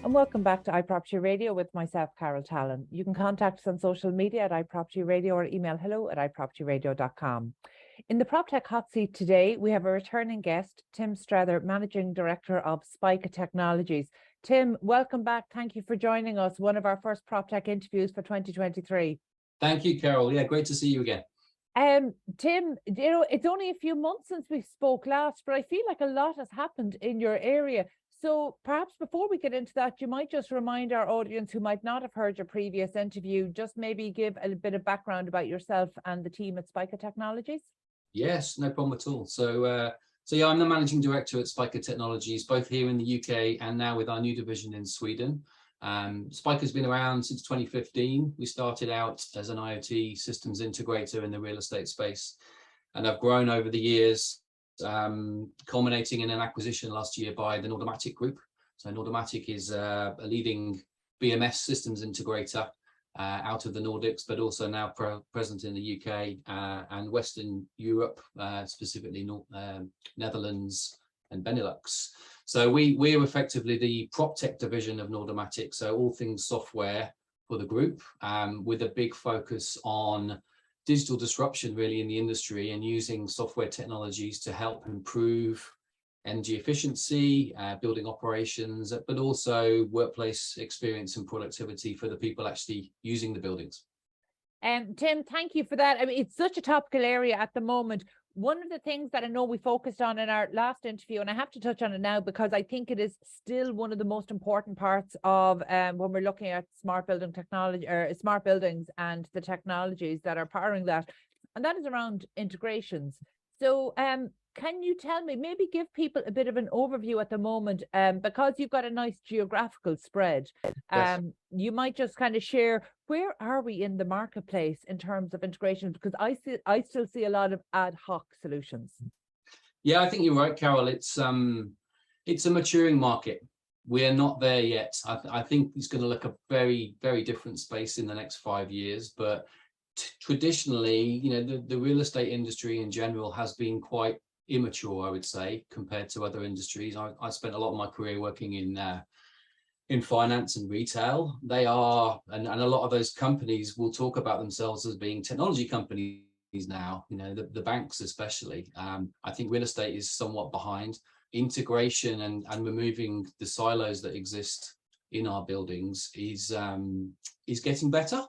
And welcome back to iProperty Radio with myself, Carol Talon. You can contact us on social media at iPropertyRadio or email hello@iPropertyRadio.com. In the PropTech Hot Seat today, we have a returning guest, Tim Strather, Managing Director of Spica Technologies. Tim, welcome back. Thank you for joining us. One of our first PropTech interviews for 2023. Thank you, Carol. Yeah, great to see you again. Tim, it's only a few months since we spoke last, but I feel like a lot has happened in your area. So perhaps before we get into that, you might just remind our audience who might not have heard your previous interview, just maybe give a bit of background about yourself and the team at Spica Technologies. Yes, no problem at all. So yeah, I'm the Managing Director at Spica Technologies, both here in the UK and now with our new division in Sweden. Spica's been around since 2015. We started out as an IoT systems integrator in the real estate space, and I've grown over the years, culminating in an acquisition last year by the Nordomatic Group. So Nordomatic is a leading BMS systems integrator out of the Nordics, but also now present in the UK and Western Europe, specifically Netherlands and Benelux. So we're effectively the PropTech division of Nordomatic, so all things software for the group, with a big focus on digital disruption really in the industry and using software technologies to help improve energy efficiency, building operations, but also workplace experience and productivity for the people actually using the buildings. Tim, thank you for that. I mean, it's such a topical area at the moment. One of the things that I know we focused on in our last interview, and I have to touch on it now because I think it is still one of the most important parts of when we're looking at smart building technology or smart buildings and the technologies that are powering that, and that is around integrations. So can you tell me, maybe give people a bit of an overview at the moment, because you've got a nice geographical spread. Yes. You might just kind of share, where are we in the marketplace in terms of integration? Because I still see a lot of ad hoc solutions. Yeah, I think you're right, Carol. It's a maturing market. We're not there yet. I think it's going to look a very, very different space in the next 5 years. But traditionally, you know, the real estate industry in general has been quite immature, I would say, compared to other industries. I spent a lot of my career working in finance and retail. They are, and a lot of those companies will talk about themselves as being technology companies now, you know, the banks especially. I think real estate is somewhat behind. Integration and removing the silos that exist in our buildings is getting better,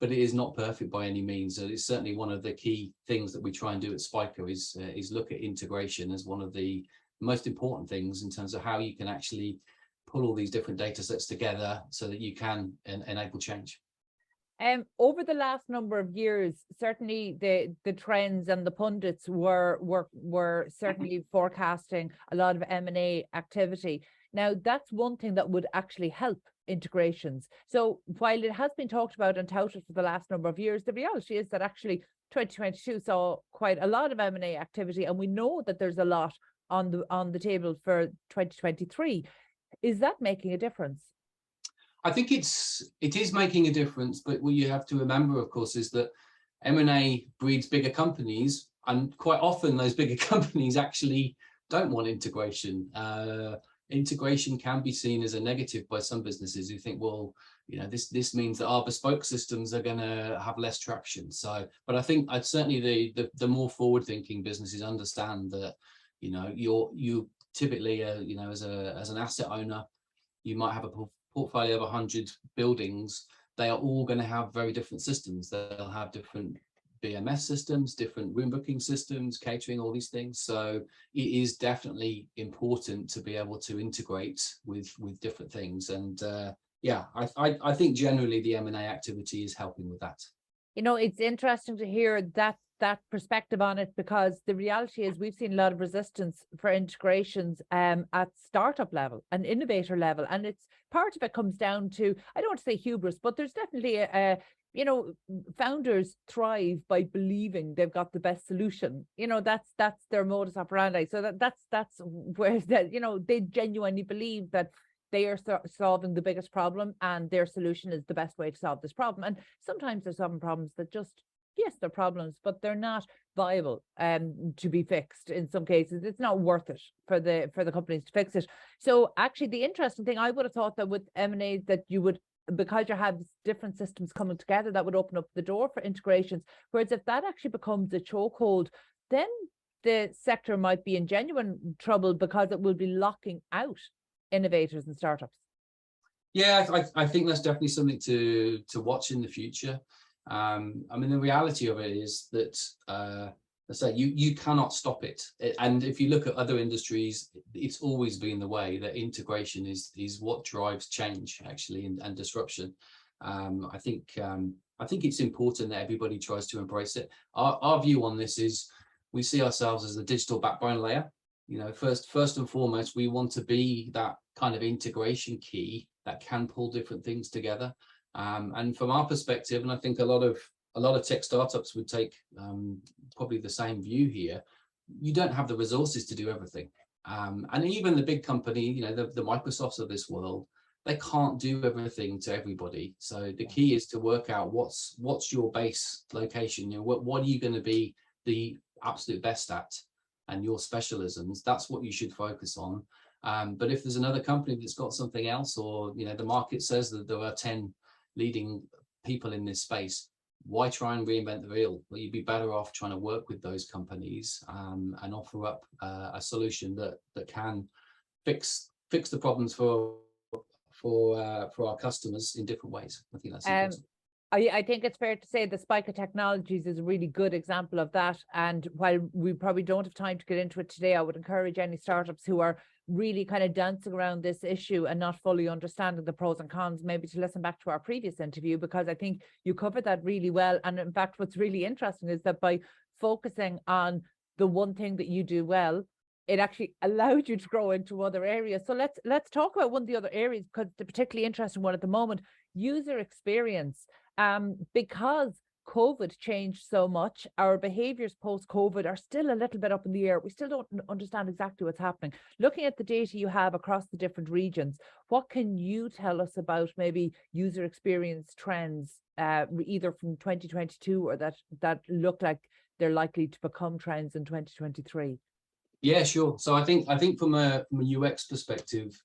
but it is not perfect by any means. So it's certainly one of the key things that we try and do at Spica is look at integration as one of the most important things in terms of how you can actually pull all these different data sets together so that you can enable change. Over the last number of years, certainly the trends and the pundits were certainly forecasting a lot of M&A activity. Now, that's one thing that would actually help integrations. So while it has been talked about and touted for the last number of years, the reality is that actually 2022 saw quite a lot of M&A activity, and we know that there's a lot on the table for 2023. Is that making a difference? I think it is making a difference, but what you have to remember, of course, is that M&A breeds bigger companies, and quite often those bigger companies actually don't want integration. Integration can be seen as a negative by some businesses who think, well, you know, this means that our bespoke systems are going to have less traction. So, but I think certainly the more forward-thinking businesses understand that, you know, you typically, you know, as an asset owner, you might have a portfolio of 100 buildings. They are all going to have very different systems. They'll have different BMS systems, different room booking systems, catering, all these things. So it is definitely important to be able to integrate with different things. And yeah, I think generally the M&A activity is helping with that. You know, it's interesting to hear that perspective on it, because the reality is we've seen a lot of resistance for integrations at startup level and innovator level, and it's part of it comes down to, I don't want to say hubris, but there's definitely you know, founders thrive by believing they've got the best solution. You know, that's their modus operandi. So that's where that, you know, they genuinely believe that they are solving the biggest problem and their solution is the best way to solve this problem. And sometimes they're solving problems that just yes, they're problems, but they're not viable to be fixed. In some cases, it's not worth it for the companies to fix it. So actually, the interesting thing, I would have thought that with M&A that you would, because you have different systems coming together, that would open up the door for integrations. Whereas if that actually becomes a chokehold, then the sector might be in genuine trouble because it will be locking out innovators and startups. Yeah, I think that's definitely something to watch in the future. I mean, the reality of it is that, let's say, you cannot stop it. And if you look at other industries, it's always been the way that integration is what drives change, actually, and disruption. I think it's important that everybody tries to embrace it. Our view on this is we see ourselves as the digital backbone layer. You know, first and foremost, we want to be that kind of integration key that can pull different things together. And from our perspective, and I think a lot of tech startups would take probably the same view here, you don't have the resources to do everything. And even the big company, you know, the Microsofts of this world, they can't do everything to everybody. So the key is to work out what's your base location. You know, what are you going to be the absolute best at, and your specialisms. That's what you should focus on. But if there's another company that's got something else, or, you know, the market says that there are 10 leading people in this space, why try and reinvent the wheel? Well, you'd be better off trying to work with those companies and offer up a solution that can fix the problems for our customers in different ways. I think that's important. I think it's fair to say the Spica Technologies is a really good example of that. And while we probably don't have time to get into it today, I would encourage any startups who are really kind of dancing around this issue and not fully understanding the pros and cons, maybe to listen back to our previous interview, because I think you covered that really well. And in fact, what's really interesting is that by focusing on the one thing that you do well, it actually allowed you to grow into other areas. So let's talk about one of the other areas, because the particularly interesting one at the moment, user experience. Because COVID changed so much, our behaviors post-COVID are still a little bit up in the air. We still don't understand exactly what's happening. Looking at the data you have across the different regions, what can you tell us about maybe user experience trends, either from 2022 or that look like they're likely to become trends in 2023? Yeah, sure. So I think from a UX perspective,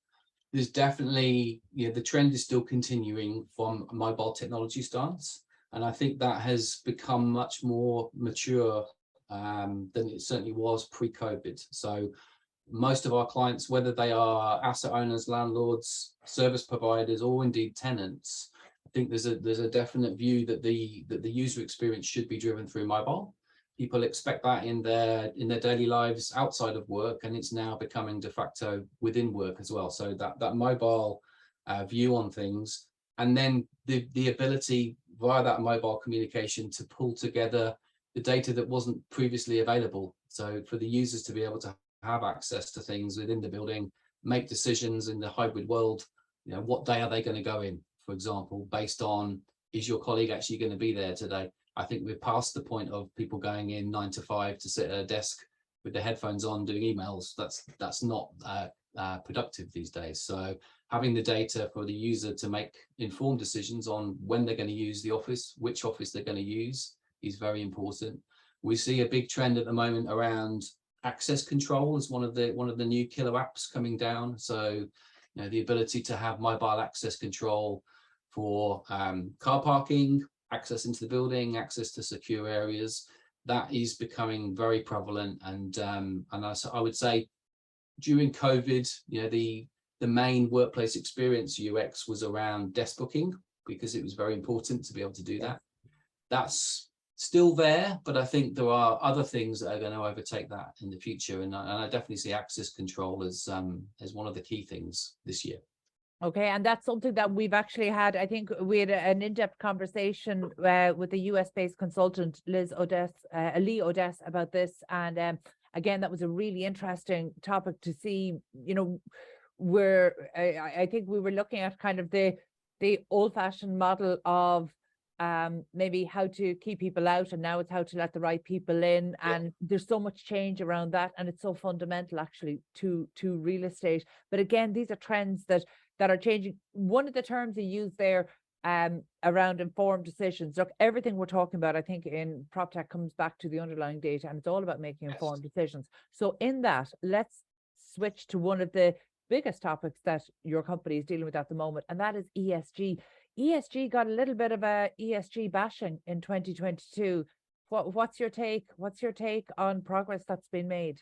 there's definitely, you know, the trend is still continuing from a mobile technology stance. And I think that has become much more mature than it certainly was pre-COVID. So most of our clients, whether they are asset owners, landlords, service providers, or indeed tenants, I think there's a definite view that the user experience should be driven through mobile. People expect that in their daily lives outside of work, and it's now becoming de facto within work as well. So that mobile view on things, and then the ability via that mobile communication to pull together the data that wasn't previously available. So for the users to be able to have access to things within the building, make decisions in the hybrid world. You know, what day are they going to go in, for example, based on, is your colleague actually going to be there today? I think we're past the point of people going in 9 to 5 to sit at a desk with their headphones on doing emails. That's not productive these days. So having the data for the user to make informed decisions on when they're going to use the office, which office they're going to use, is very important. We see a big trend at the moment around access control as one of the new killer apps coming down. So, you know, the ability to have mobile access control for car parking, access into the building, access to secure areas, that is becoming very prevalent. And I would say during COVID, you know, the main workplace experience UX was around desk booking, because it was very important to be able to do that. That's still there, but I think there are other things that are going to overtake that in the future. And I definitely see access control as one of the key things this year. Okay, and that's something that we've actually had. I think we had an in-depth conversation with the US-based consultant Lee Odess about this, and again, that was a really interesting topic to see. You know, where I think we were looking at kind of the old-fashioned model of maybe how to keep people out, and now it's how to let the right people in. And there's so much change around that, and it's so fundamental actually to real estate. But again, these are trends that are changing. One of the terms you use there, around informed decisions. Look, everything we're talking about, I think in PropTech comes back to the underlying data, and it's all about making informed decisions. So in that, let's switch to one of the biggest topics that your company is dealing with at the moment, and that is ESG. ESG got a little bit of a ESG bashing in 2022. What's your take? What's your take on progress that's been made?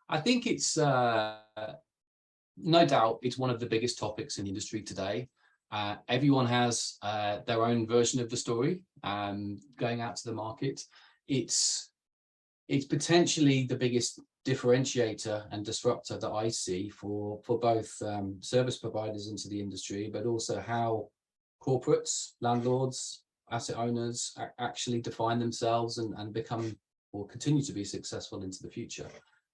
I think it's no doubt it's one of the biggest topics in the industry today. Everyone has their own version of the story going out to the market. It's potentially the biggest differentiator and disruptor that I see for both service providers into the industry, but also how corporates, landlords, asset owners actually define themselves and become or continue to be successful into the future.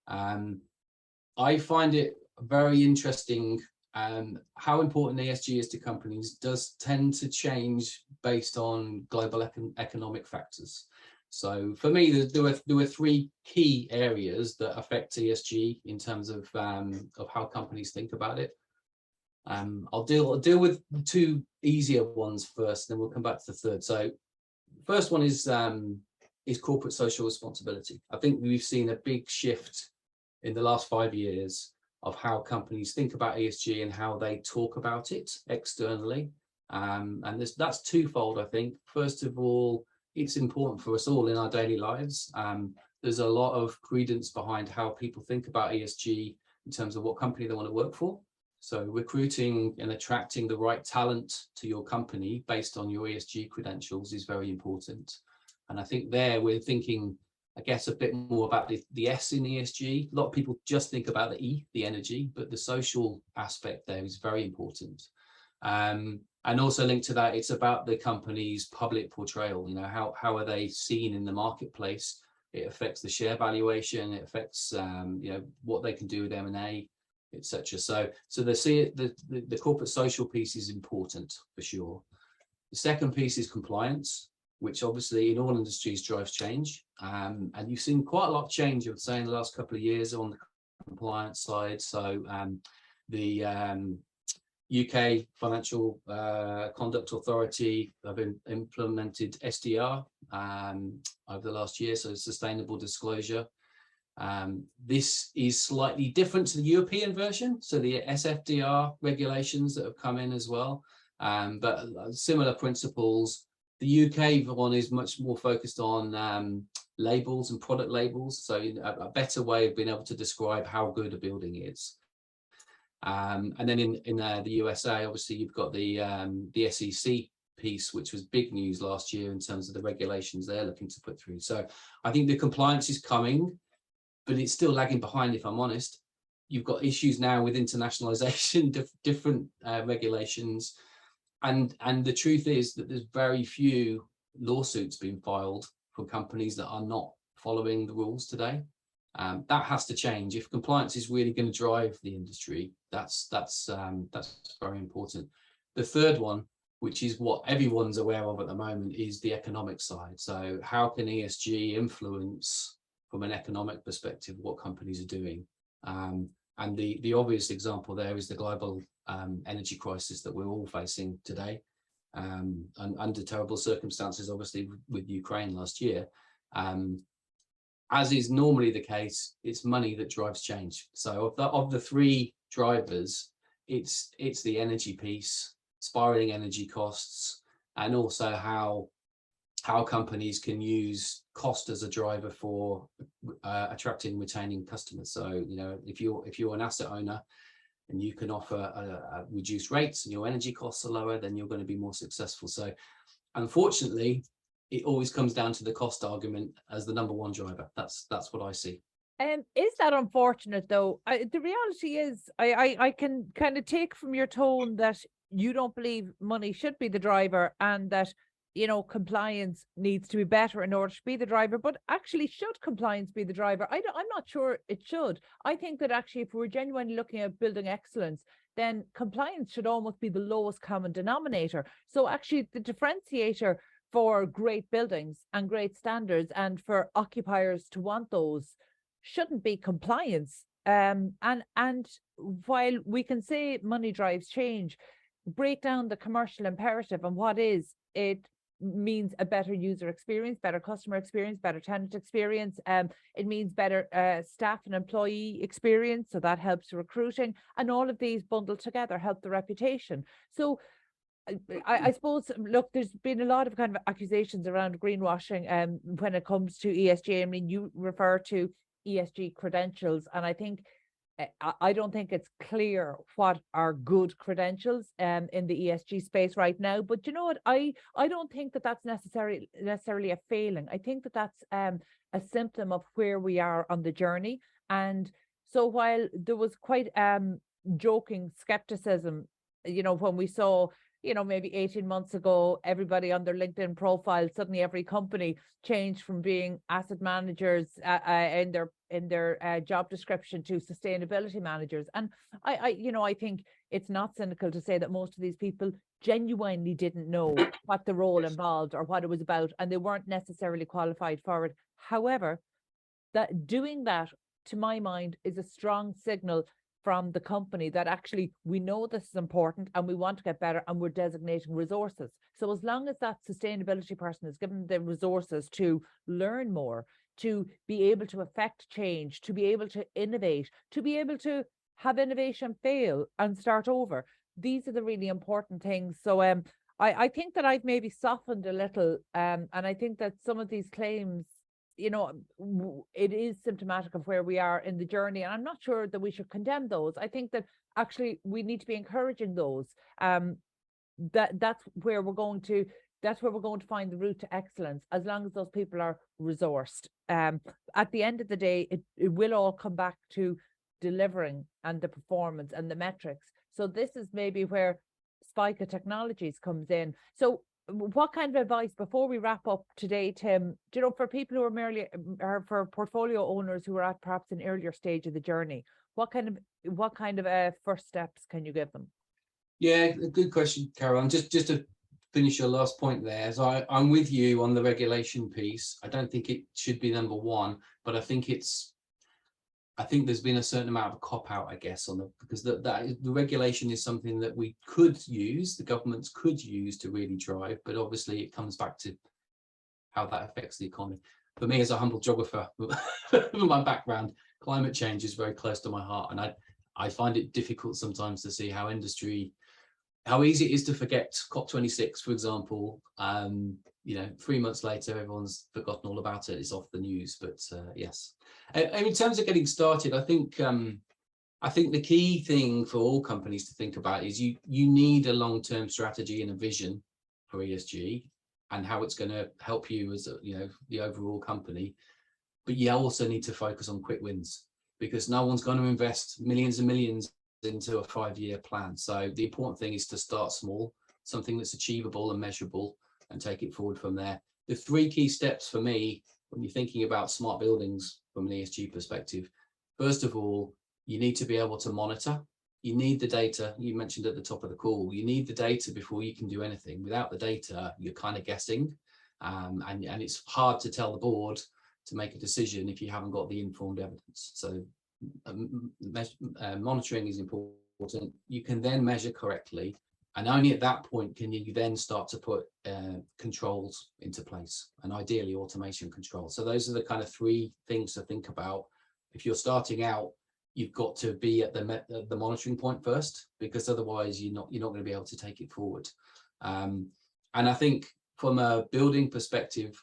I find it very interesting how important ESG is to companies does tend to change based on global economic factors. So for me, there were three key areas that affect ESG in terms of how companies think about it. I'll deal with the two easier ones first, then we'll come back to the third. So first one is corporate social responsibility. I think we've seen a big shift in the last 5 years of how companies think about ESG and how they talk about it externally. And that's twofold, I think. First of all, it's important for us all in our daily lives. There's a lot of credence behind how people think about ESG in terms of what company they want to work for. So recruiting and attracting the right talent to your company based on your ESG credentials is very important. And I think there we're thinking, I guess, a bit more about the S in ESG. A lot of people just think about the E, the energy, but the social aspect there is very important. And also linked to that, it's about the company's public portrayal. You know, how are they seen in the marketplace? It affects the share valuation. It affects what they can do with M&A, etc. So the corporate social piece is important for sure. The second piece is compliance, which obviously in all industries drives change. And you've seen quite a lot of change, I would say, in the last couple of years on the compliance side. So the UK Financial Conduct Authority have implemented SDR over the last year, so sustainable disclosure. This is slightly different to the European version, so the SFDR regulations that have come in as well, but similar principles. The UK one is much more focused on labels and product labels, so a better way of being able to describe how good a building is. And then in the USA, obviously, you've got the SEC piece, which was big news last year in terms of the regulations they're looking to put through. So I think the compliance is coming, but it's still lagging behind, if I'm honest. You've got issues now with internationalization, different regulations. And the truth is that there's very few lawsuits being filed for companies that are not following the rules today. That has to change. If compliance is really going to drive the industry, that's very important. The third one, which is what everyone's aware of at the moment, is the economic side. So how can ESG influence, from an economic perspective, what companies are doing? And the obvious example there is the global energy crisis that we're all facing today, and under terrible circumstances, obviously, with Ukraine last year. As is normally the case, it's money that drives change. So of the three drivers, it's the energy piece, spiraling energy costs, and also how companies can use cost as a driver for attracting and retaining customers. So, you know, if you're an asset owner and you can offer reduced rates and your energy costs are lower, then you're going to be more successful. So unfortunately, it always comes down to the cost argument as the number one driver. That's what I see. Is that unfortunate though? The reality is, I can kind of take from your tone that you don't believe money should be the driver, and that, you know, compliance needs to be better in order to be the driver. But actually, should compliance be the driver? I'm not sure it should. I think that actually, if we're genuinely looking at building excellence, then compliance should almost be the lowest common denominator. So actually, the differentiator for great buildings and great standards, and for occupiers to want those, shouldn't be compliance. And while we can say money drives change, break down the commercial imperative and what is it, means a better user experience, better customer experience, better tenant experience. It means better staff and employee experience, so that helps recruiting, and all of these bundled together help the reputation. So I suppose, look, there's been a lot of kind of accusations around greenwashing when it comes to ESG. I mean, you refer to ESG credentials, and I think I don't think it's clear what are good credentials in the ESG space right now. But you know what? I don't think that that's necessarily a failing. I think that that's a symptom of where we are on the journey. And so while there was quite joking skepticism, you know, when we saw, you know, maybe 18 months ago, everybody on their LinkedIn profile, suddenly every company changed from being asset managers in their job description to sustainability managers. And I think it's not cynical to say that most of these people genuinely didn't know what the role involved or what it was about, and they weren't necessarily qualified for it. However, that doing that, to my mind, is a strong signal from the company that actually we know this is important and we want to get better, and we're designating resources. So as long as that sustainability person is given the resources to learn more, to be able to affect change, to be able to innovate, to be able to have innovation fail and start over, these are the really important things. So I think that I've maybe softened a little, and I think that some of these claims, you know, it is symptomatic of where we are in the journey, and I'm not sure that we should condemn those. I think that actually we need to be encouraging those. That's where we're going to find the route to excellence, as long as those people are resourced. At the end of the day, it will all come back to delivering and the performance and the metrics. So this is maybe where Spica Technologies comes in. So what kind of advice, before we wrap up today, Tim, you know, for people who are merely, or for portfolio owners who are at perhaps an earlier stage of the journey, what kind of first steps can you give them? Yeah, a good question, Carol. And just to finish your last point there, so I'm with you on the regulation piece. I don't think it should be number one, but I think there's been a certain amount of cop out, I guess, because the regulation is something that we could use, the governments could use to really drive, but obviously it comes back to how that affects the economy. For me, as a humble geographer, my background, climate change is very close to my heart, and I find it difficult sometimes to see how easy it is to forget COP26, for example. You know, 3 months later, everyone's forgotten all about it. It's off the news. But yes, and in terms of getting started, I think the key thing for all companies to think about is you need a long-term strategy and a vision for ESG and how it's going to help you as the overall company. But you also need to focus on quick wins, because no one's going to invest millions and millions into a 5-year plan. So the important thing is to start small, something that's achievable and measurable, and take it forward from there. The 3 key steps for me when you're thinking about smart buildings from an ESG perspective, first of all, you need to be able to monitor. You need the data. You mentioned at the top of the call, you need the data before you can do anything. Without the data, you're kind of guessing, and it's hard to tell the board to make a decision if you haven't got the informed evidence. So monitoring is important. You can then measure correctly, and only at that point can you then start to put controls into place, and ideally automation control. So those are the kind of 3 things to think about. If you're starting out, you've got to be at the monitoring point first, because otherwise you're not going to be able to take it forward. And I think from a building perspective,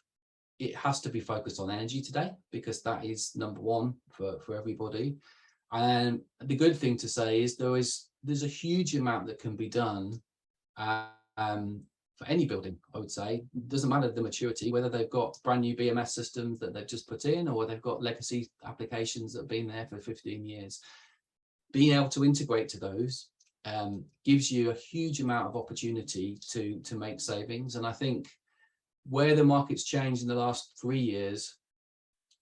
it has to be focused on energy today, because that is number 1 for everybody. And the good thing to say is there's a huge amount that can be done for any building, I would say. It doesn't matter the maturity, whether they've got brand new BMS systems that they've just put in, or they've got legacy applications that have been there for 15 years. Being able to integrate to those gives you a huge amount of opportunity to make savings. And I think where the market's changed in the last 3 years,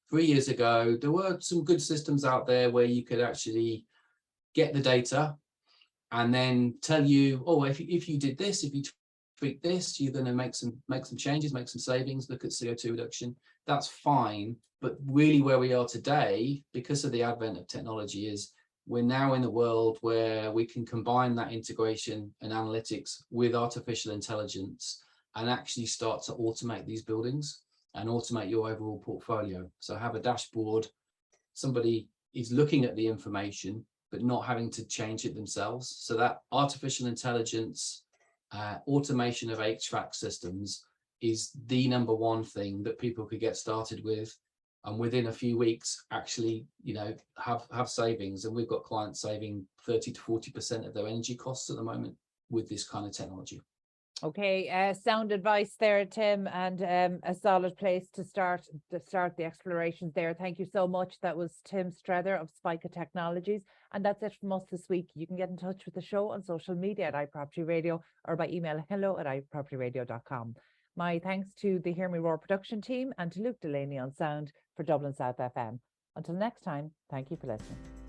3 years ago, there were some good systems out there where you could actually get the data and then tell you, oh, if you did this, if you tweak this, you're going to make some changes, make some savings, look at CO2 reduction. That's fine. But really where we are today, because of the advent of technology, is we're now in a world where we can combine that integration and analytics with artificial intelligence and actually start to automate these buildings and automate your overall portfolio. So have a dashboard, somebody is looking at the information, but not having to change it themselves. So that artificial intelligence, automation of HVAC systems is the number one thing that people could get started with, and within a few weeks actually, have savings. And we've got clients saving 30 to 40% of their energy costs at the moment with this kind of technology. Okay, sound advice there, Tim, and a solid place to start the explorations there. Thank you so much. That was Tim Strether of Spica Technologies, and that's it from us this week. You can get in touch with the show on social media at iPropertyRadio or by email hello@iPropertyRadio.com. My thanks to the Hear Me Roar production team and to Luke Delaney on sound for Dublin South FM. Until next time, thank you for listening.